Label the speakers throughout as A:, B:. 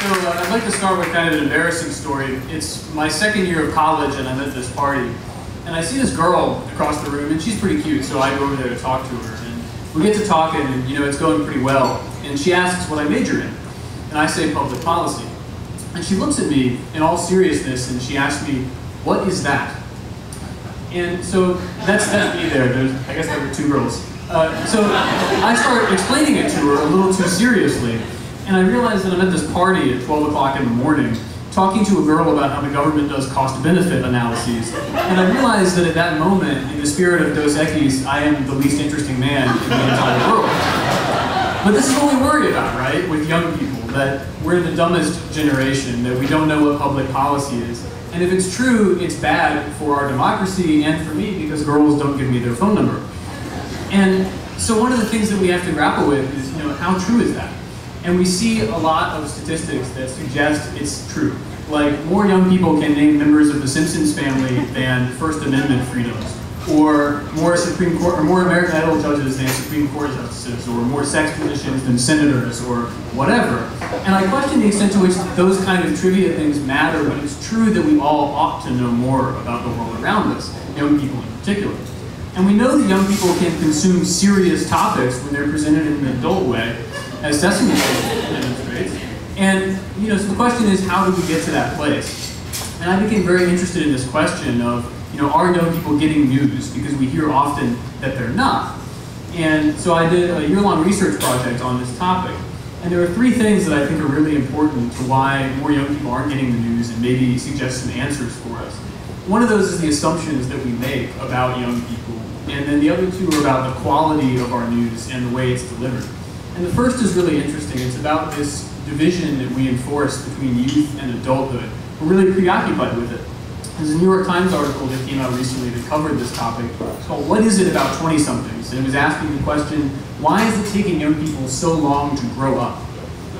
A: I'd like to start with kind of an embarrassing story. It's my second year of college and I'm at this party. And I see this girl across the room and she's pretty cute, so I go over there to talk to her. And we get to talking and it's going pretty well. And she asks what I major in. And I say public policy. And she looks at me in all seriousness and she asks me, "What is that?" And so that's me there. I guess there were two girls. So I start explaining it to her a little too seriously. And I realize that I'm at this party at 12 o'clock in the morning talking to a girl about how the government does cost-benefit analyses. And I realize that at that moment, in the spirit of Dos Equis, I am the least interesting man in the entire world. But this is what we worry about, right, with young people, that we're the dumbest generation, that we don't know what public policy is. And if it's true, it's bad for our democracy and for me because girls don't give me their phone number. And so one of the things that we have to grapple with is, how true is that? And we see a lot of statistics that suggest it's true. Like, more young people can name members of the Simpsons family than First Amendment freedoms, or more Supreme Court, or more American Idol judges than Supreme Court justices, or more sex positions than senators, or whatever. And I question the extent to which those kind of trivia things matter when it's true that we all ought to know more about the world around us, young people in particular. And we know that young people can consume serious topics when they're presented in an adult way, as Sesame Street demonstrates. And so the question is, how do we get to that place? And I became very interested in this question of, are young people getting news? Because we hear often that they're not. And so I did a year-long research project on this topic. And there are three things that I think are really important to why more young people aren't getting the news and maybe suggest some answers for us. One of those is the assumptions that we make about young people. And then the other two are about the quality of our news and the way it's delivered. And the first is really interesting. It's about this division that we enforce between youth and adulthood. We're really preoccupied with it. There's a New York Times article that came out recently that covered this topic. It's called "What is it about 20-somethings?" And it was asking the question, why is it taking young people so long to grow up?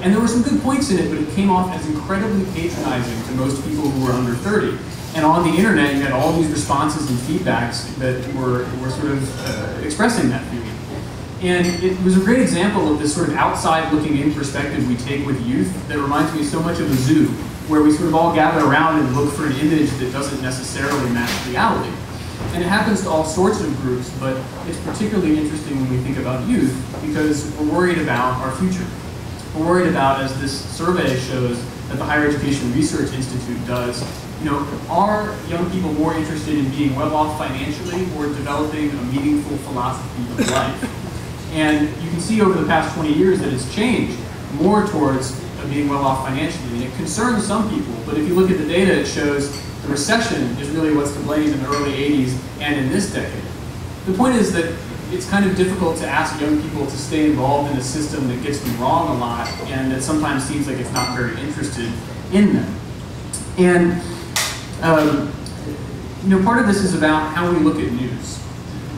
A: And there were some good points in it, but it came off as incredibly patronizing to most people who were under 30. And on the internet, you had all these responses and feedbacks that were sort of expressing that feeling. And it was a great example of this sort of outside looking in perspective we take with youth that reminds me so much of a zoo, where we sort of all gather around and look for an image that doesn't necessarily match reality. And it happens to all sorts of groups, but it's particularly interesting when we think about youth because we're worried about our future. We're worried about, as this survey shows that the Higher Education Research Institute does, are young people more interested in being well off financially or developing a meaningful philosophy of life? And you can see over the past 20 years that it's changed more towards being well off financially. And it concerns some people, but if you look at the data, it shows the recession is really what's to blame in the early 80s and in this decade. The point is that it's kind of difficult to ask young people to stay involved in a system that gets them wrong a lot and that sometimes seems like it's not very interested in them. And part of this is about how we look at news.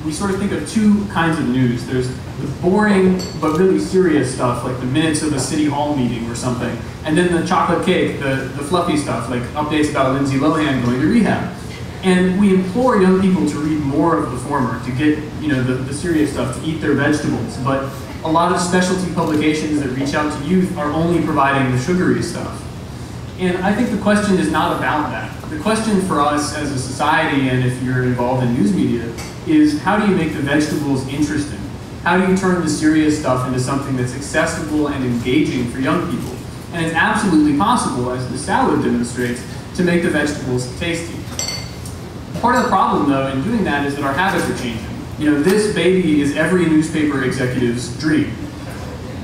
A: We sort of think of two kinds of news. There's the boring but really serious stuff, like the minutes of a city hall meeting or something, and then the chocolate cake, the fluffy stuff, like updates about Lindsay Lohan going to rehab. And we implore young people to read more of the former, to get the serious stuff, to eat their vegetables. But a lot of specialty publications that reach out to youth are only providing the sugary stuff. And I think the question is not about that. The question for us as a society, and if you're involved in news media, is how do you make the vegetables interesting? How do you turn the serious stuff into something that's accessible and engaging for young people? And it's absolutely possible, as the salad demonstrates, to make the vegetables tasty. Part of the problem, though, in doing that is that our habits are changing. This baby is every newspaper executive's dream,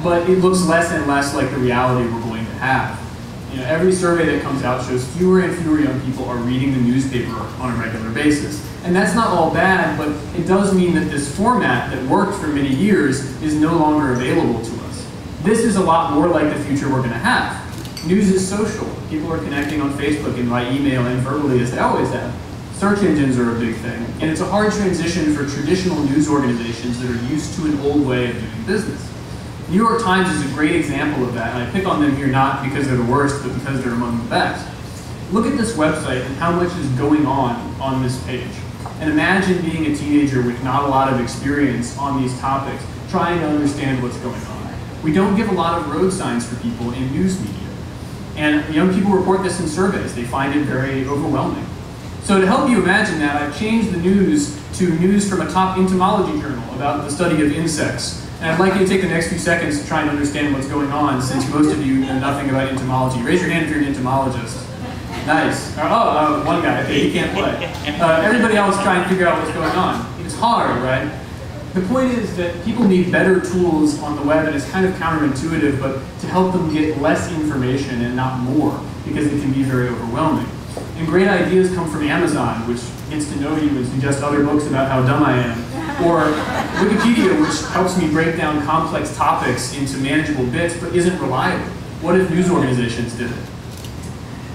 A: but it looks less and less like the reality we're going to have. Every survey that comes out shows fewer and fewer young people are reading the newspaper on a regular basis. And that's not all bad, but it does mean that this format that worked for many years is no longer available to us. This is a lot more like the future we're going to have. News is social. People are connecting on Facebook and by email and verbally as they always have. Search engines are a big thing. And it's a hard transition for traditional news organizations that are used to an old way of doing business. New York Times is a great example of that, and I pick on them here not because they're the worst, but because they're among the best. Look at this website and how much is going on this page. And imagine being a teenager with not a lot of experience on these topics, trying to understand what's going on. We don't give a lot of road signs for people in news media. And young people report this in surveys. They find it very overwhelming. So to help you imagine that, I've changed the news to news from a top entomology journal about the study of insects. And I'd like you to take the next few seconds to try and understand what's going on, since most of you know nothing about entomology. Raise your hand if you're an entomologist. Nice. One guy. Okay, he can't play. Everybody else try and figure out what's going on. It's hard, right? The point is that people need better tools on the web, and it's kind of counterintuitive, but to help them get less information and not more, because it can be very overwhelming. And great ideas come from Amazon, which gets to know you and suggests other books about how dumb I am. Or Wikipedia, which helps me break down complex topics into manageable bits, but isn't reliable. What if news organizations did it?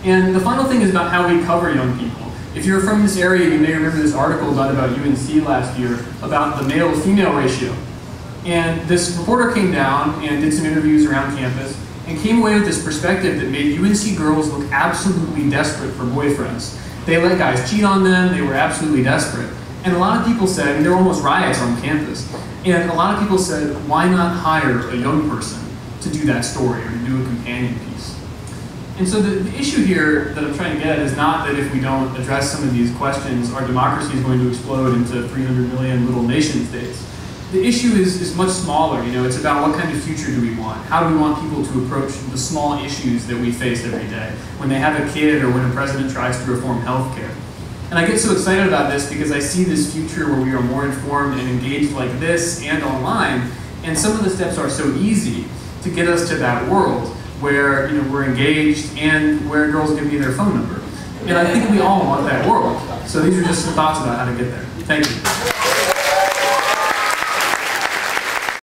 A: And the final thing is about how we cover young people. If you're from this area, you may remember this article done about UNC last year about the male-female ratio. And this reporter came down and did some interviews around campus and came away with this perspective that made UNC girls look absolutely desperate for boyfriends. They let guys cheat on them, they were absolutely desperate. And a lot of people said, and there were almost riots on campus, and a lot of people said, why not hire a young person to do that story or to do a companion piece? And so the issue here that I'm trying to get at is not that if we don't address some of these questions, our democracy is going to explode into 300 million little nation states. The issue is much smaller. It's about what kind of future do we want? How do we want people to approach the small issues that we face every day when they have a kid or when a president tries to reform healthcare? And I get so excited about this because I see this future where we are more informed and engaged like this and online, and some of the steps are so easy to get us to that world where we're engaged and where girls give me their phone number. And I think we all want that world. So these are just some thoughts about how to get there. Thank you.